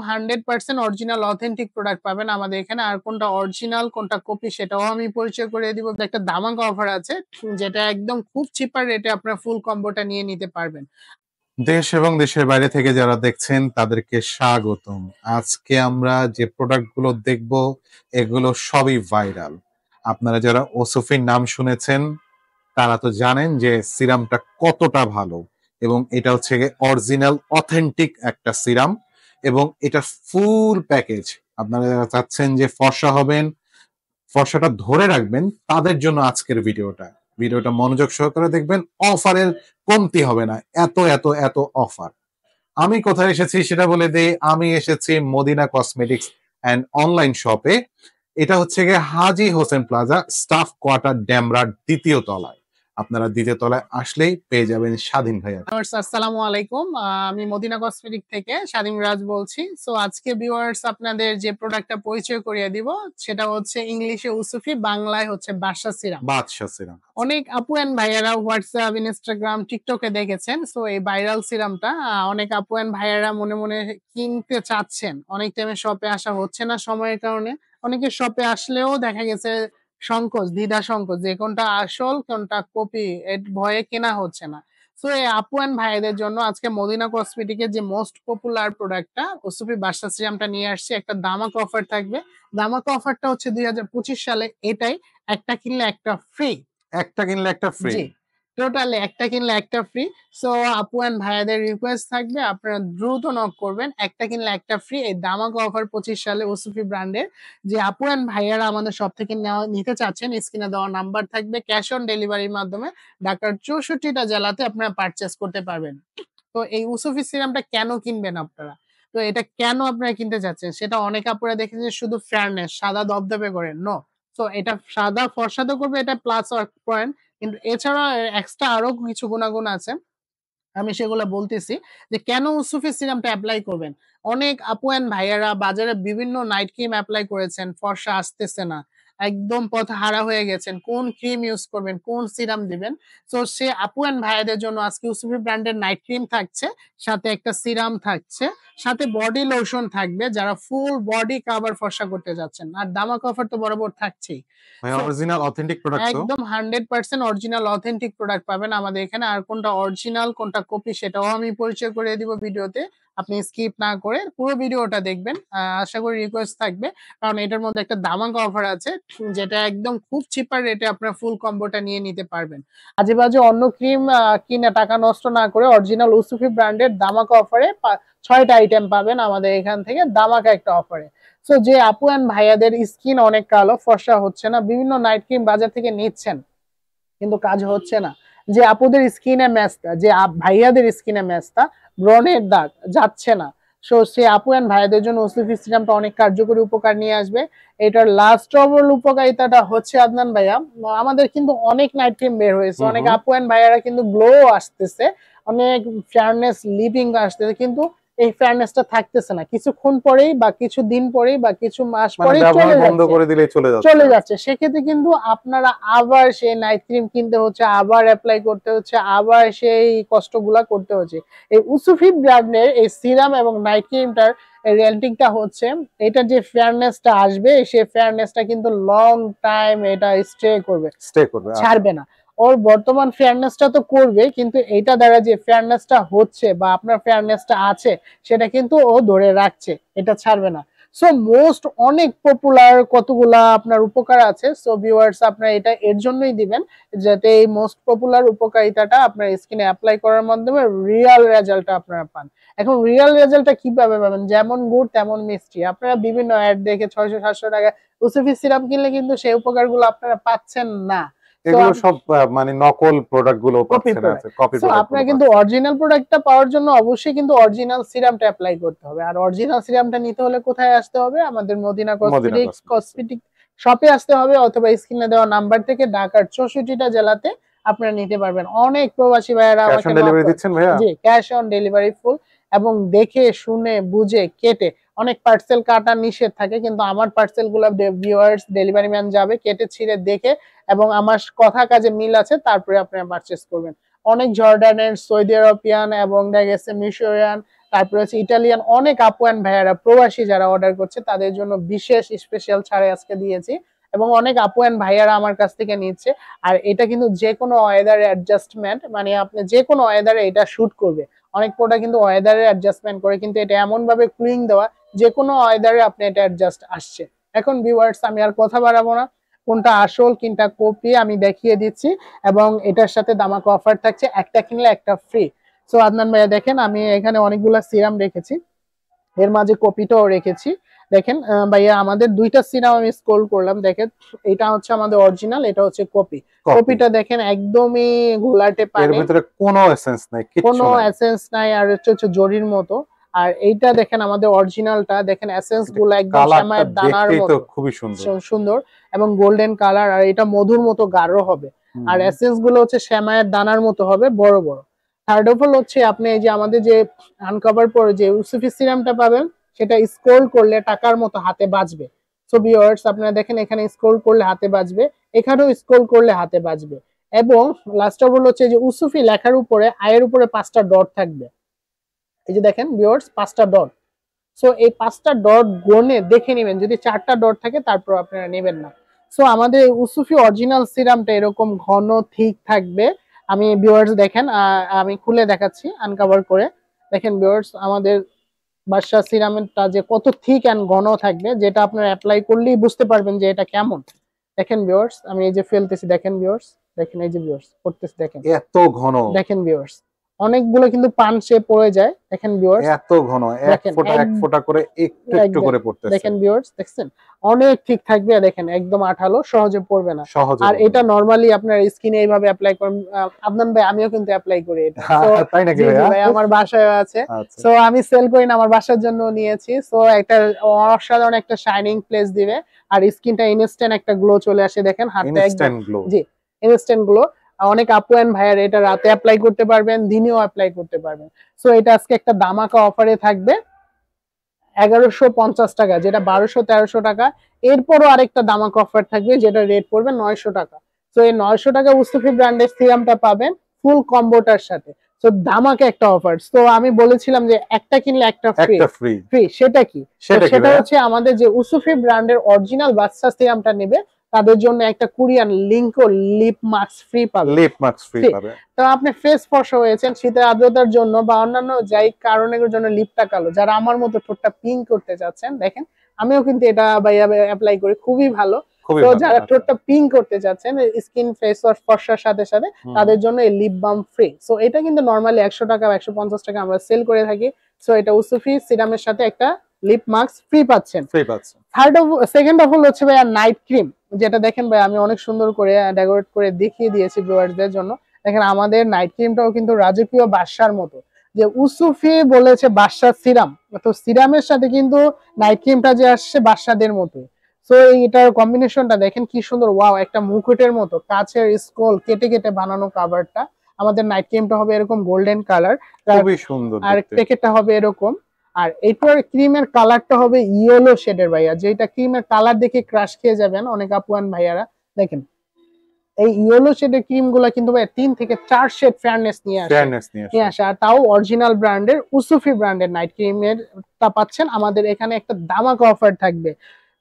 100% original authentic product পাবেন আমাদের এখানে। আর কোনটা অরিজিনাল কোনটা কপি সেটাও আমি পরিচয় করে দিব। একটা ধামাকা অফার আছে যেটা একদম খুব চিপার রেটে আপনার ফুল কম্বোটা নিয়ে নিতে পারবেন। দেশ এবং দেশের বাইরে থেকে যারা দেখছেন তাদেরকে স্বাগতম। আজকে আমরা যে প্রোডাক্টগুলো দেখব এগুলো সবই ভাইরাল। আপনারা যারা ওসফির নাম শুনেছেন তারা তো জানেন যে সিরামটা কতটা ভালো, এবং এটা হচ্ছে অরিজিনাল অথেন্টিক একটা সিরাম, এবং এটা ফুল প্যাকেজ। আপনারা যারা চাচ্ছেন যে ফর্সা হবেন, ফর্সাটা ধরে রাখবেন, তাদের জন্য আজকের ভিডিওটা মনোযোগ সহকারে দেখবেন। অফারের কমতি হবে না, এত এত এত অফার। আমি কোথায় এসেছি সেটা বলে দেই। আমি এসেছি মদিনা কসমেটিক্স অ্যান্ড অনলাইন শপে। এটা হচ্ছে গিয়ে হাজী হোসেন প্লাজা, স্টাফ কোয়ার্টার, ডেমরার দ্বিতীয় তলায়। আপনারা দ্বিতীয় তলায় আসলেই পেয়ে যাবেন স্বাধীন ভাইয়া। আসসালামু আলাইকুম, আমি মদিনা কসমেটিক থেকে স্বাধীন রাজ বলছি। সো আজকে ভিউয়ার্স আপনাদের যে প্রোডাক্টটা পরিচয় করিয়ে দিব সেটা হচ্ছে ইংলিশে উসুফি, বাংলায় হচ্ছে বাদশা সিরাম। বাদশা সিরাম অনেক আপু এন্ড ভাইয়ারা হোয়াটসঅ্যাপ, ইনস্টাগ্রাম, টিকটকে দেখেছেন। সো এই ভাইরাল সিরামটা অনেক আপু এন্ড ভাইয়ারা মনে মনে কিনতে চাচ্ছেন। অনেক টাইমে শপে আসা হচ্ছে না সময়ের কারণে। অনেকে শপে আসলেও দেখা গেছে সংকোচ, দ্বিধা সংকোচ যে কোনটা আসল কোনটা কপি, এর ভয়ে কেনা হচ্ছে না। সো এই আপু এন্ড ভাইয়াদের জন্য আজকে মদিনা কসমেটিকের যে মোস্ট পপুলার প্রোডাক্টটা ওসুফি বাদশা সিরামটা নিয়ে আসছি। একটা দামাক অফার থাকবে। দামাক অফারটা হচ্ছে 2025 সালে এটাই, একটা কিনলে একটা ফ্রি। একটা কিনলে একটা ফ্রি। জি, টোটালি একটা কিনলে একটা ফ্রি। সো আপু এন্ড ভাইয়াদের রিকোয়েস্ট থাকবে আপনারা দ্রুত নক করবেন। একটা কিনলে একটা ফ্রি, এই ধামাকা অফার 25 সালে ওসুফি ব্র্যান্ডের। যে আপু এন্ড ভাইয়ারা আমাদের সব থেকে নিতে চাচ্ছেন, স্ক্রিনে দেওয়া নাম্বার থাকবে, ক্যাশ অন ডেলিভারির মাধ্যমে ঢাকার 64টা জেলাতে আপনারা পারচেজ করতে পারবেন। তো এই ওসুফি সিরামটা কেন কিনবেন আপনারা? তো এটা কেন আপনারা কিনতে চাচ্ছেন সেটা অনেক আপুরা দেখেছেন যে শুধু ফেয়ারনেস, সাদা দবদবে করে। নো। সো এটা সাদা ফর্সা তো করবে, এটা প্লাস পয়েন্ট। কিন্তু এছাড়া এক্সট্রা আরো কিছু গুণাগুণ আছে। আমি সেগুলো বলতেছি যে কেন উসুফি সিরামটা এপ্লাই করবেন। অনেক আপু এন্ড ভাইয়ারা বাজারে বিভিন্ন নাইট ক্রিম এপ্লাই করেছেন, ফর্সা আসতেছে না, একদম পথহারা হয়ে গেছেন, কোন ক্রিম ইউজ করবেন, কোন সিরাম দিবেন। সো সে আপু এন্ড ভাইয়াদের জন্য আজকে উসুফি ব্র্যান্ডের নাইট ক্রিম থাকছে, সাথে একটা সিরাম থাকছে, সাথে বডি লোশন থাকবে যারা ফুল বডি কভার ফর্সা করতে যাচ্ছেন। আর দামাক অফার তো বরাবর থাকছেই। ভাই সো অরিজিনাল অথেন্টিক প্রোডাক্ট তো। একদম 100% অরিজিনাল অথেন্টিক প্রোডাক্ট পাবেন আমাদের এখানে। আর কোনটা অরিজিনাল কোনটা কপি সেটাও আমি পরিচয় করে দিব ভিডিওতে। আপনি স্কিপ না করে পুরো ভিডিওটা দেখবেন। আশা করি রিকোয়েস্ট থাকবে, কারণ এটার মধ্যে একটা ধামাকা অফার আছে যেটা একদম খুব চিপার রেটে আপনার ফুল কম্বোটা নিয়ে নিতে পারবেন। আজেবাজে অন্য ক্রিম কিনে টাকা নষ্ট না করে অরিজিনাল উসুফি ব্র্যান্ডের ধামাকা অফারে 6টা আইটেম পাবেন আমাদের এখান থেকে ধামাকা একটা অফারে। সো যে আপু এন্ড ভাইয়াদের স্কিন অনেক কালো, ফর্সা হচ্ছে না, বিভিন্ন নাইট ক্রিম বাজার থেকে নিচ্ছেন কিন্তু কাজ হচ্ছে না, যে আপুদের স্কিনে মেস্তা, যে ভাইয়াদের স্কিনে মেস্তা, ব্রণের দাগ যাচ্ছে না, সো সে আপু এন্ড ভাইয়াদের জন্য ওসিফি সিরামটা অনেক কার্যকরী উপকার নিয়ে আসবে। এটার লাস্ট ওভারঅল উপকারিতাটা হচ্ছে আদনান ভাইয়া, আমাদের কিন্তু অনেক নাইট ক্রিম বের হয়েছে, অনেক আপু এন্ড ভাইয়ারা কিন্তু গ্লো আসতেছে, অনেক ফেয়ারনেস লিভিং আসতেছে, কিন্তু এই ফেয়ারনেসটা থাকতেছে না, কিছুক্ষণ পরেই বা কিছু দিন পরেই বা কিছু মাস পরেই চলে বন্ধ করে দিলেই চলে যাচ্ছে। সেক্ষেত্রে কিন্তু আপনারা আবার সেই নাইট ক্রিম কিনতে হচ্ছে, আবার অ্যাপ্লাই করতে হচ্ছে, আবার সেই কষ্টগুলা করতে হচ্ছে। এই উসুফি ব্র্যান্ডের এই সিরাম এবং নাইট ক্রিমটার রিয়ালিটিটা হচ্ছে এটা যে ফেয়ারনেসটা আসবে, সেই ফেয়ারনেসটা কিন্তু লং টাইম এটা স্টে করবে, ছাড়বে না। ওর বর্তমান ফেয়ারনেসটা তো করবে, কিন্তু এইটা দ্বারা যে ফেয়ারনেসটা হচ্ছে বা আপনার ফেয়ারনেসটা আছে সেটা কিন্তু ও ধরে রাখছে, এটা ছাড়বে না। সো মোস্ট অনেক পপুলার কতগুলা আপনার উপকার আছে। সো ভিউয়ার্স আপনারা এটা এর জন্যই দিবেন যাতে এই মোস্ট পপুলার উপকারিতাটা আপনার স্কিনে অ্যাপ্লাই করার মাধ্যমে রিয়েল রেজাল্টটা আপনারা পান। এখন রিয়েল রেজাল্টটা কিভাবে পাবেন? যেমন গুড় তেমন মিষ্টি। আপনারা বিভিন্ন অ্যাড দেখে 600-700 টাকা উসুফি সিরাপ কিনলে কিন্তু সেই উপকারগুলো আপনারা পাচ্ছেন না। এগুলো সব মানে নকল প্রোডাক্ট গুলো পাচ্ছেন, আছে কপি প্রোডাক্ট। আপনারা কিন্তু অরিজিনাল প্রোডাক্টটা পাওয়ার জন্য অবশ্যই কিন্তু অরিজিনাল সিরামটা অ্যাপ্লাই করতে হবে। আর অরিজিনাল সিরামটা নিতে হলে কোথায় আসতে হবে? আমাদের মদিনা কসমেটিক শপে আসতে হবে, অথবা স্ক্রিনে দেওয়া নাম্বার থেকে ঢাকার 64টা জেলাতে আপনারা নিতে পারবেন। অনেক প্রবাসী ভাইয়েরা আমাকে ডেলিভারি দিচ্ছেন ভাইয়া। জি, ক্যাশ অন ডেলিভারি ফুল, এবং দেখে শুনে বুঝে কেটে, অনেক পার্সেল কাটা নিষেধ থাকে, কিন্তু আমার পার্সেল গুলো ভিউয়ার্স ডেলিভারি ম্যান যাবে কেটে ছিঁড়ে দেখে, এবং আমার কথা কাজে মিল আছে, তারপরে আপনারা পারচেজ করবেন। অনেক জর্ডানের, সৌদি আরবিয়ান এবং দেখা গেছে মিশরিয়ান, তারপরে হচ্ছে ইটালিয়ান অনেক আপু অ্যান্ড ভাইয়ারা প্রবাসী যারা অর্ডার করছে তাদের জন্য বিশেষ স্পেশাল ছাড়ে আজকে দিয়েছি, এবং অনেক আপু অ্যান্ড ভাইয়ারা আমার কাছ থেকে নিচ্ছে। আর এটা কিন্তু যে কোনো ওয়েদারে অ্যাডজাস্টমেন্ট, মানে আপনি যে কোনো ওয়েদারে এটা শুট করবে। অনেক প্রোডাক্ট কিন্তু ওয়েদারে অ্যাডজাস্টমেন্ট করে, কিন্তু এটা এমন ভাবে কুলিং দেওয়া যে কোনো ওয়েদারে আপনি এটা অ্যাডজাস্ট আসছে। এখন ভিউয়ার্স আমি আর কথা বাড়াবো না, কোনটা আসল কোনটা কপি আমি দেখিয়ে দিচ্ছি, এবং এটার সাথে দামাকা অফার থাকছে, একটা কিনলে একটা ফ্রি। সো আদনান ভাইয়া দেখেন আমি এখানে অনেকগুলা সিরাম রেখেছি, এর মাঝে কপিটাও রেখেছি। দেখেন ভাইয়া আমাদের দুইটা সিরাম আমি স্ক্রল করলাম, দেখেন এটা হচ্ছে আমাদের অরিজিনাল, এটা হচ্ছে কপি। কপিটা দেখেন একদমই ঘোলাটে পানি, এর ভিতরে কোনো এসেন্স নাই, কোনো এসেন্স নাই, আর হচ্ছে জরির মতো। আর এইটা দেখেন আমাদের অরিজিনালটা, দেখেন এসেন্স গুলো একদম শ্যামায়ের দানার মতো, খুবই সুন্দর সুন্দর এবং গোল্ডেন কালার, আর এটা মধুর মতো গাঢ় হবে। আর এসেন্স গুলো হচ্ছে শ্যামায়ের দানার মতো হবে, বড় বড়। থার্ড অফ অল হচ্ছে আপনি এই যে আমাদের যে আনকভার পরে যে ইউসুফি সিরামটা পাবেন, সেটা স্ক্রল করলে টাকার মতো হাতে বাজবে। সো ভিউয়ার্স আপনারা দেখেন এখানে স্ক্রল করলে হাতে বাজবে, এখানেও স্ক্রল করলে হাতে বাজবে। এবং লাস্ট অফ অল হচ্ছে যে ইউসুফি লেখার উপরে আয়ের উপরে 5টা ডট থাকবে, এই যে দেখেন ভিউয়ার্স 5টা ডট। সো এই 5টা ডট গনে দেখে নেবেন, যদি 4টা ডট থাকে তারপর আপনারা নেবেন না। সো আমাদের উসুফি অরিজিনাল সিরামটা এরকম ঘন ঠিক থাকবে। আমি ভিউয়ার্স দেখেন আমি খুলে দেখাচ্ছি আনকভার করে, দেখেন ভিউয়ার্স আমাদের বাদশা সিরামেরটা যে কত থিক এন্ড ঘন থাকবে, যেটা আপনারা অ্যাপ্লাই করলেই বুঝতে পারবেন যে এটা কেমন। দেখেন ভিউয়ার্স আমি এই যে ফেলতেছি, দেখেন ভিউয়ার্স, দেখেন এই যে ভিউয়ার্স করতেছি, দেখেন এত ঘন, দেখেন ভিউয়ার্স অনেকগুলো কিন্তু পাঞ্চে পড়ে যায়, দেখেন ভিউয়ার্স এত ঘন, এক ফোঁটা করে একটু একটু করে পড়তেছে। দেখেন ভিউয়ার্স দেখছেন অনেক ঠিক থাকবে, দেখেন একদম আঠালো, সহজে পড়বে না। আর এটা নরমালি আপনার স্কিনে এইভাবে অ্যাপ্লাই করেন, আদনান ভাই আমিও কিন্তু অ্যাপ্লাই করি এটা। তাই নাকি ভাই আমার বাসায় আছে, সো আমি সেল করি না, আমার বাসার জন্য নিয়েছি। সো একটা অসাধারণ একটা শাইনিং প্লেস দিবে, আর স্কিনটা ইনস্ট্যান্ট একটা গ্লো চলে আসে, দেখেন হাতটা একদম জি ইনস্ট্যান্ট গ্লো। অনেক আপু এন্ড ভাইয়ার এটা রাতে অ্যাপ্লাই করতে পারবেন, দিনেও অ্যাপ্লাই করতে পারবেন। সো এটা আজকে একটা দামাকা অফারে থাকবে 1150 টাকা, যেটা 1200-1300 টাকা। এরপরও আরেকটা দামাকা অফার থাকবে যেটা রেট পড়বে 900 টাকা। সো এই 900 টাকা উস্তাফি ব্র্যান্ডের সিরামটা পাবেন ফুল কম্বোটার সাথে। সো দামাকা একটা অফার। সো আমি বলেছিলাম যে একটা কিনলে একটা ফ্রি, সেটা কি? সেটা হচ্ছে আমাদের যে উসুফি ব্র্যান্ডের অরিজিনাল বাদশা সিরামটা নেবে তাদের জন্য একটা কোরিয়ান লিংকো লিপ মাস্ক ফ্রি পাবে। তো আপনি ফেস ফর্সা হয়েছেন শীতের আর্দ্রতার জন্য বা অন্যান্য যাই কারণের জন্য লিপটা কালো, যারা আমার মতো ঠোঁটটা পিঙ্ক করতে চাচ্ছেন, দেখেন আমিও কিন্তু এটা অ্যাপ্লাই করি, খুবই ভালো। তো যারা ঠোঁটটা পিঙ্ক করতে চাচ্ছেন স্কিন ফেস ওয়াশ ফর্সার সাথে সাথে, তাদের জন্য এই লিপ বাম ফ্রি। সো এটা কিন্তু নরমালি 100 টাকা 150 টাকা আমরা সেল করে থাকি। সো এটা উসুফি সিরামের সাথে একটা লিপ মাস্ক ফ্রি পাচ্ছেন। সেকেন্ড অফ অল হচ্ছে ভাইয়া নাইট ক্রিম, যেটা দেখেন ভাই আমি অনেক সুন্দর করে ডেকোরেট করে দেখিয়ে দিয়েছি ভিউয়ারদের জন্য। দেখেন আমাদের নাইট ক্রিমটাও কিন্তু রাজকীয় বাদশার মতো, যে উসুফি বলেছে বাদশার সিরাম, তো সিরামের সাথে কিন্তু নাইট ক্রিমটা যে আসছে বাদশাদের মতো। সো এটার কম্বিনেশনটা দেখেন কি সুন্দর, ওয়াও একটা মুকুটের মতো কাচের স্ক্রল কেটে কেটে বানানো কাভারটা। আমাদের নাইট ক্রিমটা হবে এরকম গোল্ডেন কালার, খুবই সুন্দর, আর প্যাকেটটা হবে এরকম। আর এইটার ক্রিমের কালারটা হবে ইয়েলো শেডের ভাইয়া, যেটা ক্রিমের কালার দেখে ক্রাশ খেয়ে যাবেন অনেক আপুয়ান ভাইয়ারা। দেখেন এই ইয়েলো শেডের ক্রিম গুলা কিন্তু ভাই 3 থেকে 4 শেড ফেয়ারনেস নিয়ে আসে, আর তাও অরিজিনাল ব্র্যান্ডের উসুফি ব্র্যান্ডের নাইট ক্রিমের তা পাচ্ছেন। আমাদের এখানে একটা দামাকা অফার থাকবে,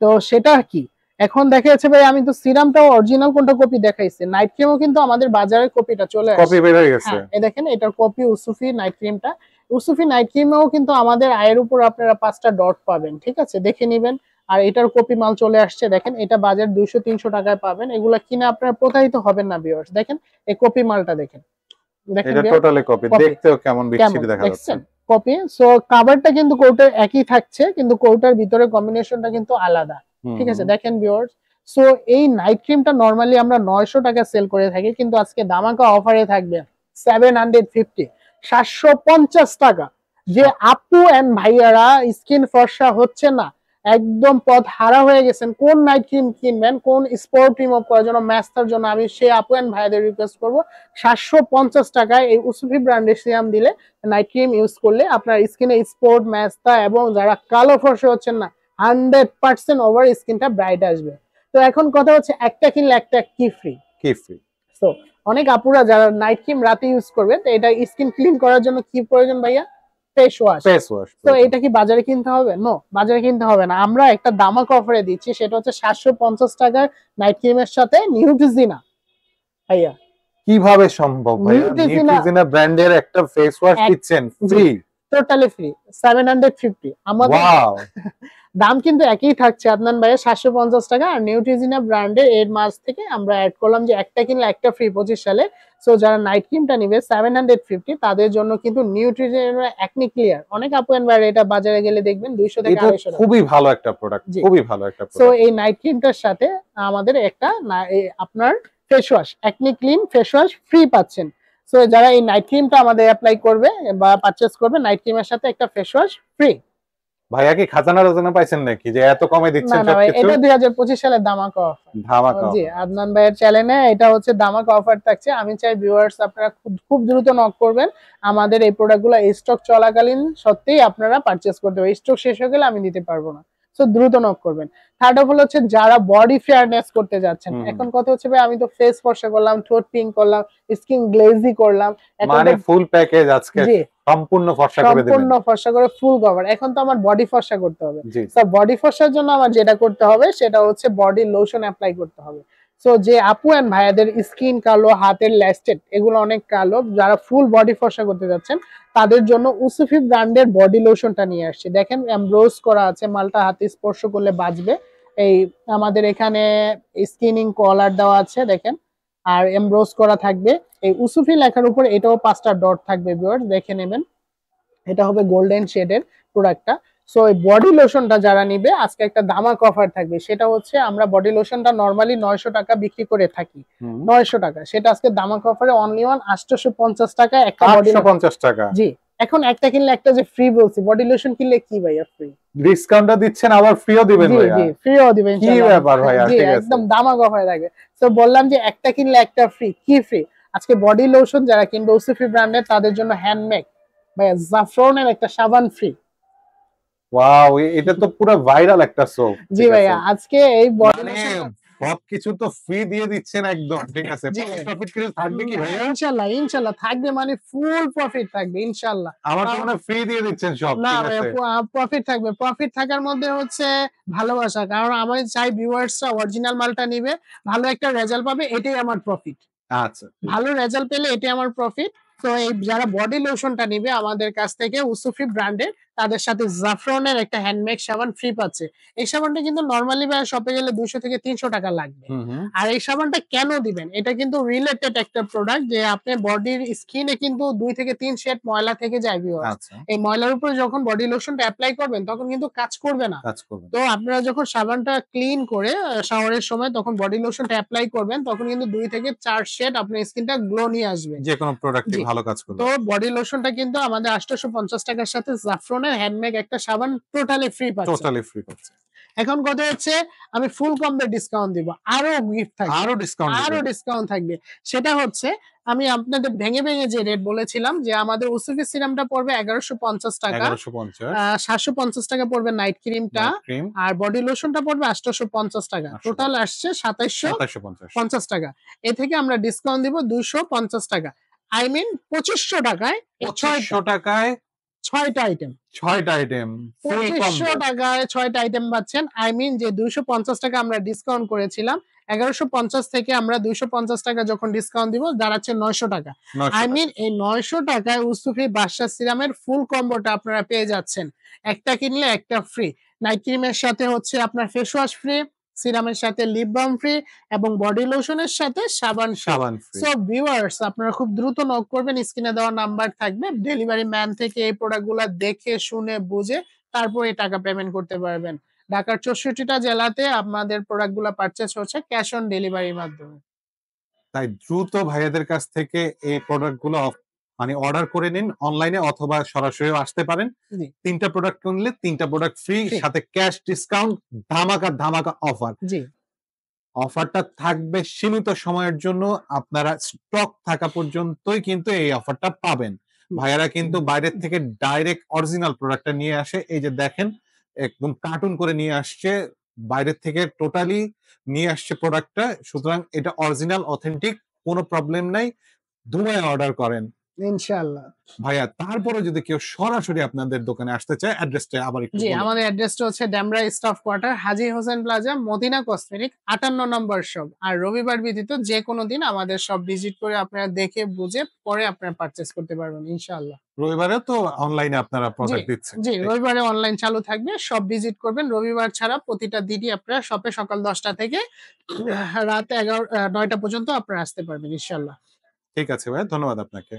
তো সেটা কি এখন দেখা যাচ্ছে ভাই, আমি তো সিরামটাও অরিজিনাল কোনটা কপি দেখাইছি, নাইট ক্রিমও কিন্তু আমাদের বাজারে কপিটা চলে আসছে, কপি বের হয়ে গেছে। এই দেখেন এটার কপি উসুফি নাইট ক্রিমটা। উসুফি নাইট ক্রিমেও কিন্তু আমাদের আয়ের উপর আপনারা 5টা ডট পাবেন, ঠিক আছে দেখে নেবেন। আর এটার কপি মাল চলে আসছে, দেখেন এটা বাজার 200-300 টাকায় পাবেন, এগুলা কিনে আপনারা প্রতারিত হবেন না ভিউয়ার্স। দেখেন এই কপি মালটা দেখেন, এটা টোটালি কপি, দেখতেও কেমন বিচ্ছিরি দেখা যাচ্ছে কপি। সো কভারটা কিন্তু কোটার একই থাকছে, কিন্তু কোটার ভিতরে কম্বিনেশনটা কিন্তু আলাদা, ঠিক আছে দেখেন ভিউয়ার্স। সো এই নাইট ক্রিমটা নরমালি আমরা 900 টাকা সেল করে থাকি, কিন্তু আজকে দামাকা অফারে থাকবে 750 টাকা। যে আপু এন্ড ভাইয়ারা স্কিন ফর্সা হচ্ছে না, একদম পথ হারা হয়ে গেছেন, কোন নাইট ক্রিম কিনবেন, কোন স্পট রিমুভ করার জন্য ম্যাস্টার জন্য, আমি সেই আপু এন্ড ভাইয়াদের রিকোয়েস্ট করবো 750 টাকায় এই উসুফি ব্র্যান্ডের সিরাম দিলে, নাইট ক্রিম ইউজ করলে আপনার স্কিনে স্পট ম্যাস্তা এবং যারা কালো ফর্সা হচ্ছেন না 100% ওভার স্কিনটা ব্রাইট আসবে। তো এখন কথা হচ্ছে একটা কিনলে একটা কি ফ্রি। তো অনেক আপুরা যারা নাইট ক্রিম রাতে ইউজ করবে, তো এটা স্কিন ক্লিন করার জন্য কি প্রয়োজন ভাইয়া? Face wash. Face wash. তো এটা কি বাজারে কিনতে হবে? নো, বাজারে কিনতে হবে না। আমরা একটা দামাক অফারে দিচ্ছি, সেটা হচ্ছে 750 টাকার নাইট ক্রিমের সাথে নিউট্রিজিনা। ভাইয়া কিভাবে সম্ভব ভাইয়া? নিউট্রিজিনা নিউট্রিজিনা ব্র্যান্ডের একটা ফেস ওয়াশ দিচ্ছেন ফ্রি? Totally free, 750। আমাদের ওয়াও! দাম কিন্তু একই থাকছে আদনান ভাইয়া, 750 টাকা। আর নিউট্রিজিনা ব্র্যান্ডের এর মাস থেকে আমরা অ্যাড করলাম যে একটা কিনলে একটা ফ্রি 25 সালে। সো যারা নাইট ক্রিমটা নিবে 750, তাদের জন্য কিন্তু নিউট্রিজিনা অ্যাকনি ক্লিয়ার। অনেক আপু এন্ড ভাইয়া এটা বাজারে গেলে দেখবেন 200 থেকে এটা 250 টাকা। খুবই ভালো একটা প্রোডাক্ট, জি। খুবই ভালো একটা সো প্রোডাক্ট। এই নাইট ক্রিমটার সাথে আমাদের একটা আপনার face wash, acne clean face wash free পাচ্ছেন। সো যারা এই নাইট ক্রিমটা আমাদের অ্যাপ্লাই করবে বা পারচেজ করবে, নাইট ক্রিমের সাথে একটা ফেস ওয়াশ ফ্রি। ভাইয়া কি খাজানা রাজানা পাইছেন নাকি যে এত কমে না দিচ্ছেন না ভাই, সবকিছু? এটা 2025 সালের ধামাকা অফার। ধামাকা জি, offer। আদনান ভাইয়ের চ্যানেলে এটা হচ্ছে ধামাকা অফার থাকছে। আমি চাই ভিউয়ার্স আপনারা খুব খুব দ্রুত নক করবেন। আমাদের এই প্রোডাক্টগুলো স্টক চলাকালীন সত্যিই আপনারা পারচেজ করতে হবে, স্টক শেষ হয়ে গেলে আমি দিতে পারবো না। সো দ্রুত নক করবেন। থার্ড অফ হলো হচ্ছে যারা বডি ফেয়ারনেস করতে যাচ্ছেন। এখন কথা হচ্ছে ভাই আমি তো ফেস ফর্সা করলাম, ঠোঁট পিঙ্ক করলাম, স্কিন গ্লেজি করলাম, এখন মানে তো ফুল প্যাকেজ আজকে জি সম্পূর্ণ ফর্সা করে দিবেন। সম্পূর্ণ ফর্সা করে ফুল কভার। এখন তো আমার বডি ফর্সা করতে হবে। জি। সো বডি ফর্সার জন্য আমার যেটা করতে হবে সেটা হচ্ছে বডি লোশন অ্যাপ্লাই করতে হবে। সো যে আপু এন্ড ভাইয়াদের স্কিন কালো, হাতের ল্যাস্টেড এগুলো অনেক কালো, যারা ফুল বডি ফর্সা করতে যাচ্ছেন তাদের জন্য উসুফি ব্র্যান্ডের বডি লোশনটা নিয়ে আসছে। দেখেন এমব্রোজ করা আছে, মালটা হাতে স্পর্শ করলে বাজবে। এই আমাদের এখানে স্কিনিং কলার দেওয়া আছে দেখেন, আর এমব্রোজ করা থাকবে। এই উসুফি লেখার উপর এটাও 5টা ডট থাকবে, ভিউয়ার্স দেখে নেবেন। এটা হবে গোল্ডেন শেডের প্রোডাক্টটা। সো এই বডি লোশনটা যারা নিবে আজকে একটা ধামাক অফার থাকবে, সেটা হচ্ছে আমরা বডি লোশনটা নরমালি 900 টাকা বিক্রি করে থাকি, 900 টাকা। সেটা আজকে ধামাক অফারে অনলি অন 850 টাকা একটা বডি। 850 টাকা। জি, এখন একটা কিনলে একটা যে ফ্রি বলছি, বডি লোশন কিনলে কি ভাইয়া ফ্রি? ডিসকাউন্টটা দিচ্ছেন আবার ফ্রিও দিবেন জি ভাইয়া? জি, ফ্রিও দিবেন কি ইনশাআল্লাহ। ব্যাপার ভাইয়া? জি, ঠিক আছে। একদম ধামাক অফার থাকবে। সো বললাম যে একটা কিনলে একটা ফ্রি। কি ফ্রি? আজকে বডি লোশন যারা কিনবে উসুফি ব্র্যান্ডের তাদের জন্য হ্যান্ডমেড ভাইয়া জাফরানের একটা সাবান ফ্রি। ওয়াও! এটা তো পুরো ভাইরাল একটা সোপ। জি ভাইয়া, আজকে এই বডি মানে সবকিছু তো ফ্রি দিয়ে দিচ্ছেন একদম। ঠিক আছে। জি। প্রফিট কিছু থাকবে কি ভাইয়া? ইনশাআল্লাহ ইনশাআল্লাহ থাকবে, মানে ফুল প্রফিট থাকবে ইনশাআল্লাহ। আমার তো মনে হয় ফ্রি দিয়ে দিচ্ছেন সব। না ঠিক ভাইয়া, আছে। প্রফিট থাকবে। প্রফিট থাকার মধ্যে হচ্ছে ভালোবাসা, কারণ আমি চাই ভিউয়ার্সরা অরিজিনাল মালটা নিবে, ভালো একটা রেজাল্ট পাবে, এটাই আমার প্রফিট। আচ্ছা। ভালো রেজাল্ট পেলে এটাই আমার প্রফিট। তো এই যারা বডি লোশনটা নিবে আমাদের কাছ থেকে উসুফি ব্র্যান্ডের, তাদের সাথে জাফরানের একটা হ্যান্ডমেড সাবান ফ্রি পাচ্ছে। এই সাবানটা কিন্তু নরমালি ভাই শপে গেলে 200 থেকে 300 টাকা লাগবে। আর এই সাবানটা কেন দিবেন? এটা কিন্তু রিলেটেড একটা প্রোডাক্ট, যে আপনি বডির স্কিনে কিন্তু 2 থেকে 3 শেড ময়লা থেকে যায় ভিউয়ার্স। আচ্ছা। এই ময়লার উপরে যখন বডি লোশনটা এপ্লাই করবেন তখন কিন্তু কাজ করবে না। কাজ করবেন। তো আপনারা যখন সাবানটা ক্লিন করে শাওয়ারের সময় তখন বডি লোশনটা এপ্লাই করবেন, তখন কিন্তু 2 থেকে 4 শেড আপনার স্কিনটা গ্লো নিয়ে আসবে। যেকোনো প্রোডাক্টই জি। ভালো কাজ করবে। তো বডি লোশনটা কিন্তু আমাদের 850 টাকার সাথে জাফরানের হ্যান্ডমেড একটা সাবান টোটালি ফ্রি পাচ্ছেন। টোটালি ফ্রি পাচ্ছেন। এখন কথা হচ্ছে আমি ফুল কম্বে ডিসকাউন্ট দিব, আরো গিফট থাকবে, আরো ডিসকাউন্ট আরো দিবেন। ডিসকাউন্ট থাকবে। সেটা হচ্ছে আমি আপনাদের ভেঙে ভেঙে যে রেট বলেছিলাম, যে আমাদের উসুফি সিরামটা পড়বে 1150 টাকা, 1150 750 টাকা পড়বে নাইট ক্রিমটা, নাইট ক্রিম আর বডি লোশনটা পড়বে 850 টাকা। 850 টোটাল আসছে 2750 2750 টাকা। এ থেকে আমরা ডিসকাউন্ট দিব 250 টাকা। আই মিন 2500 টাকায় এই 2500 টাকায় 6টা আইটেম। 6টা আইটেম ফুল 2500 কম্বো। টাকায় 6টা আইটেম পাচ্ছেন। আই মিন যে 250 টাকা আমরা ডিসকাউন্ট করেছিলাম, 1150 থেকে আমরা 250 টাকা যখন ডিসকাউন্ট দিব দাঁড়াচ্ছে 900 টাকা। 900 আই টাকা। মিন এই 900 টাকায় উসুফি বাদশা সিরামের ফুল কম্বোটা আপনারা পেয়ে যাচ্ছেন। একটা কিনলে একটা ফ্রি। নাইট ক্রিমের সাথে হচ্ছে আপনার ফেস ওয়াশ ফ্রি, সিরামের সাথে লিপ বাম ফ্রি এবং বডি লোশনের সাথে সাবান ফ্রি। সাবান ফ্রি। সো ভিউয়ার্স আপনারা খুব দ্রুত নক করবেন, স্ক্রিনে দেওয়া নাম্বার থাকবে। ডেলিভারি ম্যান থেকে এই প্রোডাক্টগুলো দেখে শুনে বুঝে তারপরে টাকা পেমেন্ট করতে পারবেন। ঢাকার 64টা জেলাতে আপনাদের প্রোডাক্টগুলো পারচেজ হচ্ছে ক্যাশ অন ডেলিভারির মাধ্যমে। তাই দ্রুত ভাইয়াদের কাছ থেকে এই প্রোডাক্টগুলো মানে অর্ডার করে নিন অনলাইনে অথবা সরাসরিও আসতে পারেন। জি 3টা প্রোডাক্ট কিনলে 3টা প্রোডাক্ট ফ্রি, Free। সাথে ক্যাশ ডিসকাউন্ট, ধামাকা ধামাকা অফার। জি অফারটা থাকবে সীমিত সময়ের জন্য। আপনারা স্টক থাকা পর্যন্তই কিন্তু এই অফারটা পাবেন। ভাইয়ারা কিন্তু বাইরের থেকে ডাইরেক্ট অরিজিনাল প্রোডাক্টটা নিয়ে আসে। এই যে দেখেন একদম কার্টুন করে নিয়ে আসছে। বাইরের থেকে টোটালি নিয়ে আসছে প্রোডাক্টটা। সুতরাং এটা অরিজিনাল অথেন্টিক, কোনো প্রবলেম নাই। ধুমায় অর্ডার করেন। ইনশাআল্লাহ। ভাইয়া তারপরে যদি কেউ সরাসরি আপনাদের দোকানে আসতে চায় অ্যাড্রেসটা আবার একটু জি, বলুন। আমাদের অ্যাড্রেসটা হচ্ছে ডেমরা স্টাফ কোয়ার্টার, হাজী হোসেন প্লাজা, মদিনা কসমেটিক, 58 নম্বর শপ। আর রবিবার ব্যতীত যেকোনো দিন আমাদের শপ ভিজিট করে আপনারা দেখে বুঝে পরে আপনারা পারচেজ করতে পারবেন ইনশাআল্লাহ। রবিবারে তো অনলাইনে আপনারা জি, প্রোডাক্ট দিচ্ছেন। জি, রবিবারে অনলাইন চালু থাকবে। শপ ভিজিট করবেন। রবিবার ছাড়া প্রতিটা দিনই আপনারা শপে সকাল 10টা থেকে রাত 9টা পর্যন্ত আপনারা আসতে পারবেন ইনশাআল্লাহ। ঠিক আছে ভাইয়া, ধন্যবাদ আপনাকে।